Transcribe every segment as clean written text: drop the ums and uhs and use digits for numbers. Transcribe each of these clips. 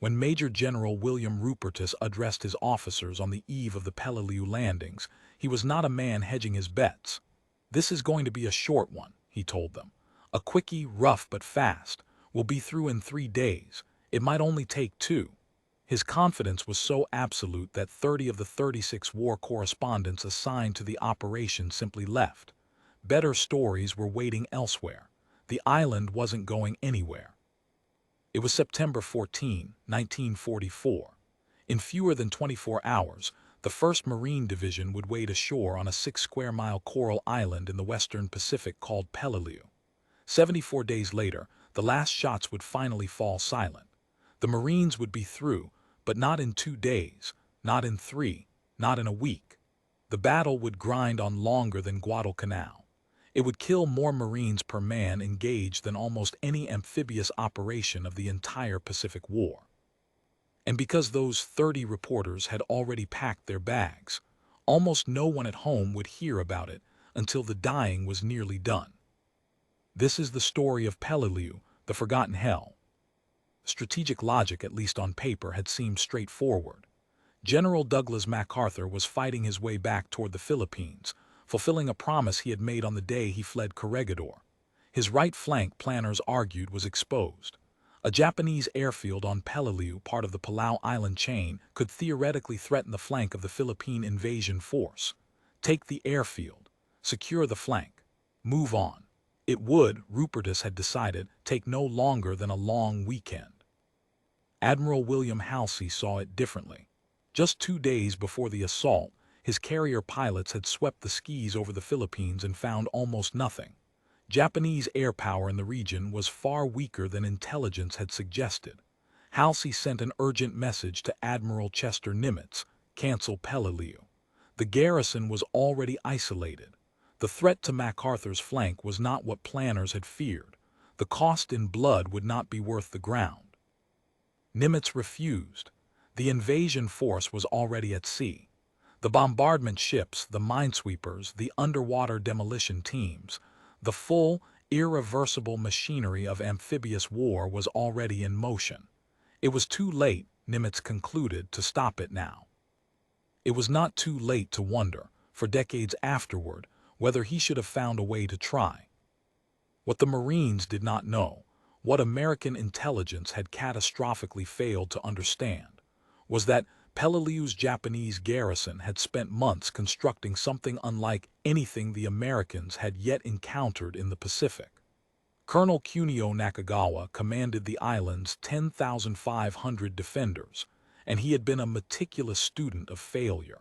When Major General William Rupertus addressed his officers on the eve of the Peleliu landings, he was not a man hedging his bets. "This is going to be a short one," he told them. "A quickie, rough but fast. We'll be through in 3 days. It might only take 2. His confidence was so absolute that 30 of the 36 war correspondents assigned to the operation simply left. Better stories were waiting elsewhere. The island wasn't going anywhere. It was September 14, 1944. In fewer than 24 hours, the 1st Marine Division would wade ashore on a 6-square-mile coral island in the western Pacific called Peleliu. 74 days later, the last shots would finally fall silent. The Marines would be through, but not in 2 days, not in 3, not in a week. The battle would grind on longer than Guadalcanal. It would kill more Marines per man engaged than almost any amphibious operation of the entire Pacific War. And because those 30 reporters had already packed their bags, almost no one at home would hear about it until the dying was nearly done. This is the story of Peleliu, the forgotten hell. Strategic logic, at least on paper, had seemed straightforward. General Douglas MacArthur was fighting his way back toward the Philippines, fulfilling a promise he had made on the day he fled Corregidor. His right flank, planners argued, was exposed. A Japanese airfield on Peleliu, part of the Palau Island chain, could theoretically threaten the flank of the Philippine invasion force. Take the airfield, secure the flank, move on. It would, Rupertus had decided, take no longer than a long weekend. Admiral William Halsey saw it differently. Just 2 days before the assault, his carrier pilots had swept the skies over the Philippines and found almost nothing. Japanese air power in the region was far weaker than intelligence had suggested. Halsey sent an urgent message to Admiral Chester Nimitz: cancel Peleliu. The garrison was already isolated. The threat to MacArthur's flank was not what planners had feared. The cost in blood would not be worth the ground. Nimitz refused. The invasion force was already at sea. The bombardment ships, the minesweepers, the underwater demolition teams, the full, irreversible machinery of amphibious war was already in motion. It was too late, Nimitz concluded, to stop it now. It was not too late to wonder, for decades afterward, whether he should have found a way to try. What the Marines did not know, what American intelligence had catastrophically failed to understand, was that Peleliu's Japanese garrison had spent months constructing something unlike anything the Americans had yet encountered in the Pacific. Colonel Kunio Nakagawa commanded the island's 10,500 defenders, and he had been a meticulous student of failure.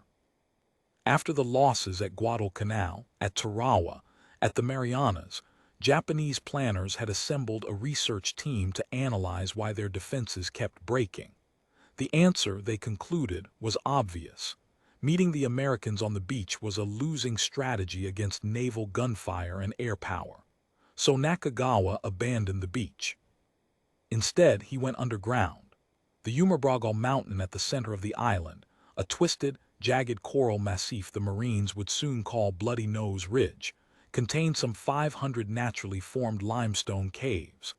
After the losses at Guadalcanal, at Tarawa, at the Marianas, Japanese planners had assembled a research team to analyze why their defenses kept breaking. The answer, they concluded, was obvious. Meeting the Americans on the beach was a losing strategy against naval gunfire and air power. So Nakagawa abandoned the beach. Instead, he went underground. The Umurbragal Mountain at the center of the island, a twisted, jagged coral massif the Marines would soon call Bloody Nose Ridge, contained some 500 naturally formed limestone caves.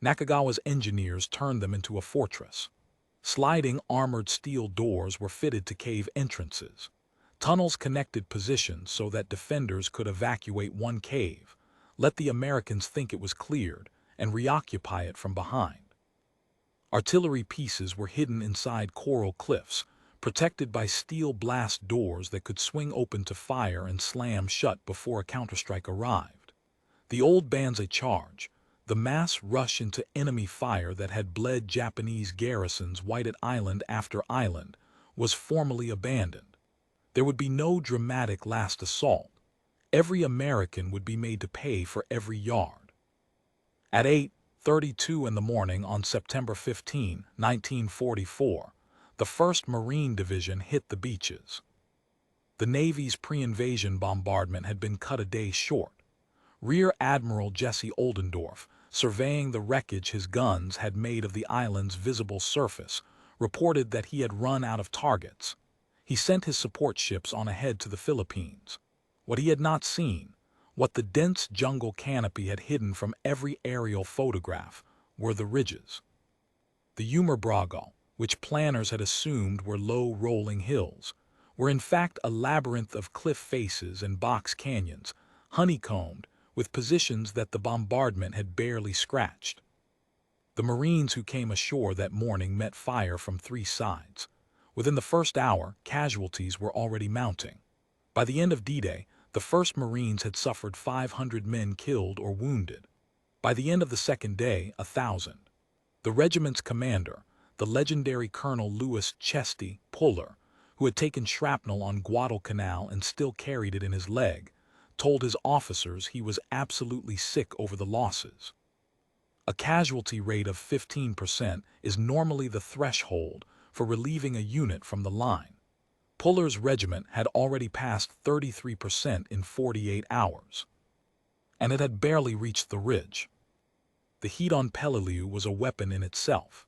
Nakagawa's engineers turned them into a fortress. Sliding armored steel doors were fitted to cave entrances. Tunnels connected positions so that defenders could evacuate one cave, let the Americans think it was cleared, and reoccupy it from behind. Artillery pieces were hidden inside coral cliffs, protected by steel blast doors that could swing open to fire and slam shut before a counterstrike arrived. The old Banzai charge, the mass rush into enemy fire that had bled Japanese garrisons whited island after island, was formally abandoned. There would be no dramatic last assault. Every American would be made to pay for every yard. At 8:32 in the morning on September 15, 1944, the 1st Marine Division hit the beaches. The Navy's pre-invasion bombardment had been cut a day short. Rear Admiral Jesse Oldendorf, surveying the wreckage his guns had made of the island's visible surface, reported that he had run out of targets. He sent his support ships on ahead to the Philippines. What he had not seen, what the dense jungle canopy had hidden from every aerial photograph, were the ridges. The Umurbragal, which planners had assumed were low rolling hills, were in fact a labyrinth of cliff faces and box canyons, honeycombed with positions that the bombardment had barely scratched. The Marines who came ashore that morning met fire from 3 sides. Within the first hour, casualties were already mounting. By the end of D-Day, the 1st Marines had suffered 500 men killed or wounded. By the end of the second day, 1,000. The regiment's commander, the legendary Colonel Louis Chesty Puller, who had taken shrapnel on Guadalcanal and still carried it in his leg, told his officers he was absolutely sick over the losses. A casualty rate of 15% is normally the threshold for relieving a unit from the line. Puller's regiment had already passed 33% in 48 hours, and it had barely reached the ridge. The heat on Peleliu was a weapon in itself.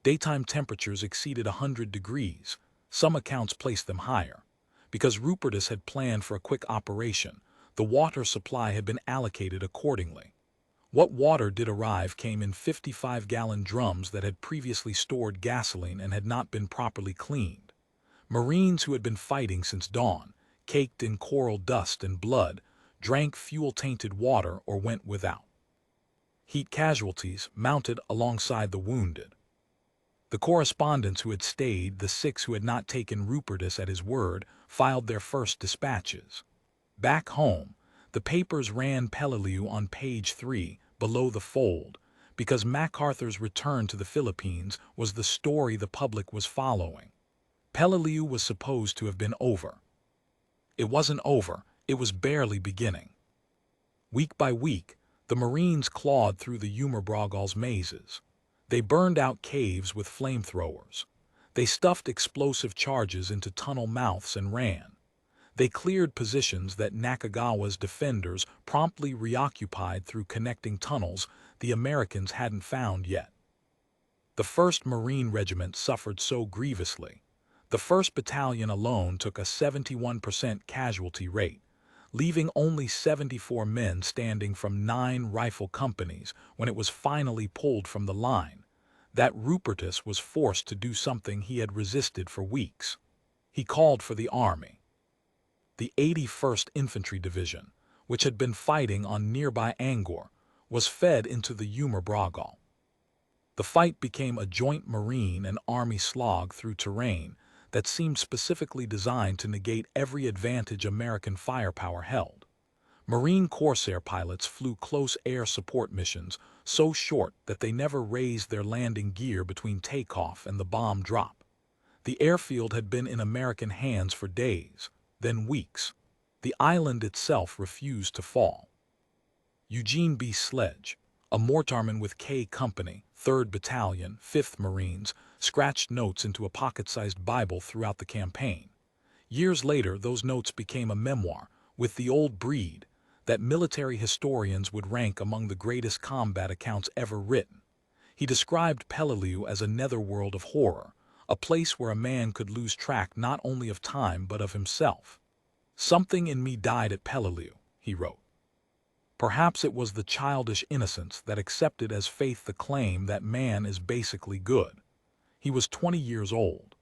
Daytime temperatures exceeded 100 degrees. Some accounts placed them higher. Because Rupertus had planned for a quick operation, the water supply had been allocated accordingly. What water did arrive came in 55-gallon drums that had previously stored gasoline and had not been properly cleaned. Marines who had been fighting since dawn, caked in coral dust and blood, drank fuel-tainted water or went without. Heat casualties mounted alongside the wounded. The correspondents who had stayed, the 6 who had not taken Rupertus at his word, filed their first dispatches. Back home, the papers ran Peleliu on page 3, below the fold, because MacArthur's return to the Philippines was the story the public was following. Peleliu was supposed to have been over. It wasn't over, it was barely beginning. Week by week, the Marines clawed through the Umerbrogol's mazes. They burned out caves with flamethrowers. They stuffed explosive charges into tunnel mouths and ran. They cleared positions that Nakagawa's defenders promptly reoccupied through connecting tunnels the Americans hadn't found yet. The 1st Marine Regiment suffered so grievously. The 1st Battalion alone took a 71% casualty rate, leaving only 74 men standing from 9 rifle companies when it was finally pulled from the line, that Rupertus was forced to do something he had resisted for weeks. He called for the army. The 81st Infantry Division, which had been fighting on nearby Angor, was fed into the Umerbrogol. The fight became a joint Marine and Army slog through terrain that seemed specifically designed to negate every advantage American firepower held. Marine Corsair pilots flew close air support missions so short that they never raised their landing gear between takeoff and the bomb drop. The airfield had been in American hands for days, then weeks. The island itself refused to fall. Eugene B. Sledge, a mortarman with K Company, 3rd Battalion, 5th Marines, scratched notes into a pocket-sized Bible throughout the campaign. Years later, those notes became a memoir, With the Old Breed, that military historians would rank among the greatest combat accounts ever written. He described Peleliu as a netherworld of horror, a place where a man could lose track not only of time but of himself. "Something in me died at Peleliu," he wrote. Perhaps it was the childish innocence that accepted as faith the claim that man is basically good. He was 20 years old.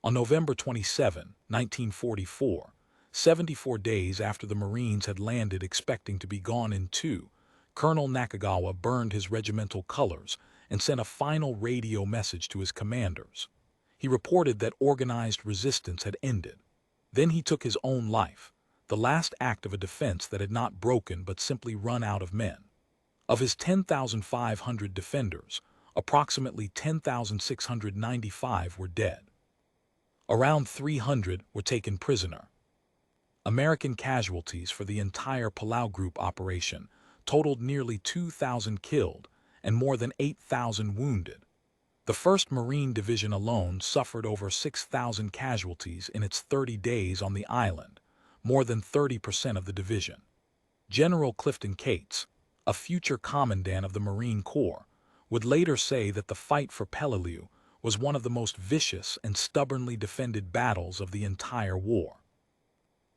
On November 27, 1944, 74 days after the Marines had landed expecting to be gone in 2, Colonel Nakagawa burned his regimental colors and sent a final radio message to his commanders. He reported that organized resistance had ended. Then he took his own life, the last act of a defense that had not broken but simply run out of men. Of his 10,500 defenders, approximately 10,695 were dead. Around 300 were taken prisoner. American casualties for the entire Palau Group operation totaled nearly 2,000 killed and more than 8,000 wounded. The 1st Marine Division alone suffered over 6,000 casualties in its 30 days on the island, more than 30% of the division. General Clifton Cates, a future commandant of the Marine Corps, would later say that the fight for Peleliu was one of the most vicious and stubbornly defended battles of the entire war.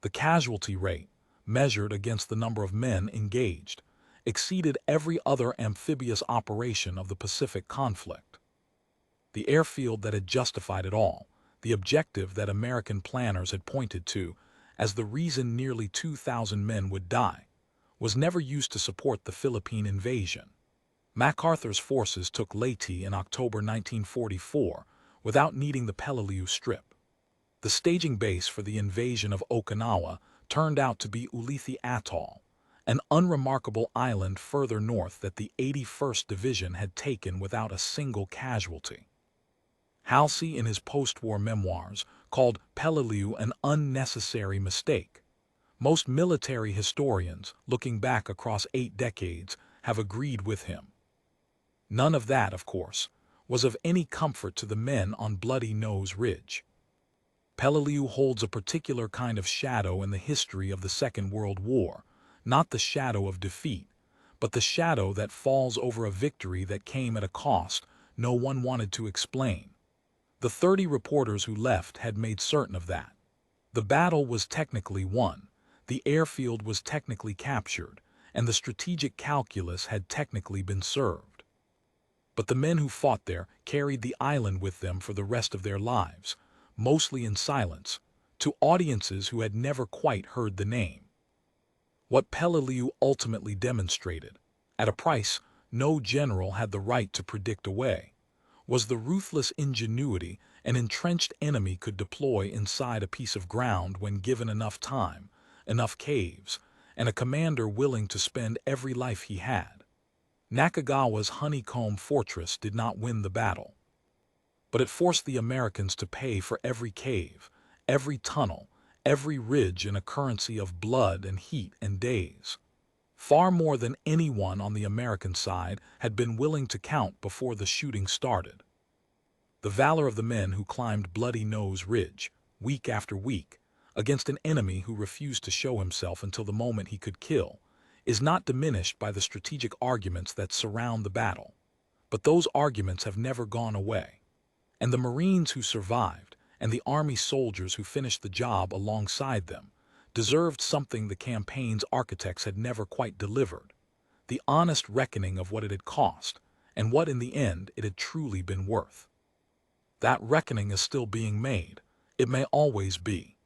The casualty rate, measured against the number of men engaged, exceeded every other amphibious operation of the Pacific conflict. the airfield that had justified it all, the objective that American planners had pointed to as the reason nearly 2,000 men would die, was never used to support the Philippine invasion. MacArthur's forces took Leyte in October 1944 without needing the Peleliu Strip. The staging base for the invasion of Okinawa turned out to be Ulithi Atoll, an unremarkable island further north that the 81st Division had taken without a single casualty. Halsey, in his post-war memoirs, called Peleliu an unnecessary mistake. Most military historians, looking back across 8 decades, have agreed with him. None of that, of course, was of any comfort to the men on Bloody Nose Ridge. Peleliu holds a particular kind of shadow in the history of the Second World War, not the shadow of defeat, but the shadow that falls over a victory that came at a cost no one wanted to explain. The 30 reporters who left had made certain of that. The battle was technically won, the airfield was technically captured, and the strategic calculus had technically been served. But the men who fought there carried the island with them for the rest of their lives, mostly in silence, to audiences who had never quite heard the name. What Peleliu ultimately demonstrated, at a price no general had the right to predict away, was the ruthless ingenuity an entrenched enemy could deploy inside a piece of ground when given enough time, enough caves, and a commander willing to spend every life he had. Nakagawa's honeycomb fortress did not win the battle, but it forced the Americans to pay for every cave, every tunnel, every ridge in a currency of blood and heat and days. Far more than anyone on the American side had been willing to count before the shooting started. The valor of the men who climbed Bloody Nose Ridge, week after week, against an enemy who refused to show himself until the moment he could kill, is not diminished by the strategic arguments that surround the battle. But those arguments have never gone away. And the Marines who survived, and the Army soldiers who finished the job alongside them, deserved something the campaign's architects had never quite delivered: the honest reckoning of what it had cost, and what in the end it had truly been worth. That reckoning is still being made. It may always be.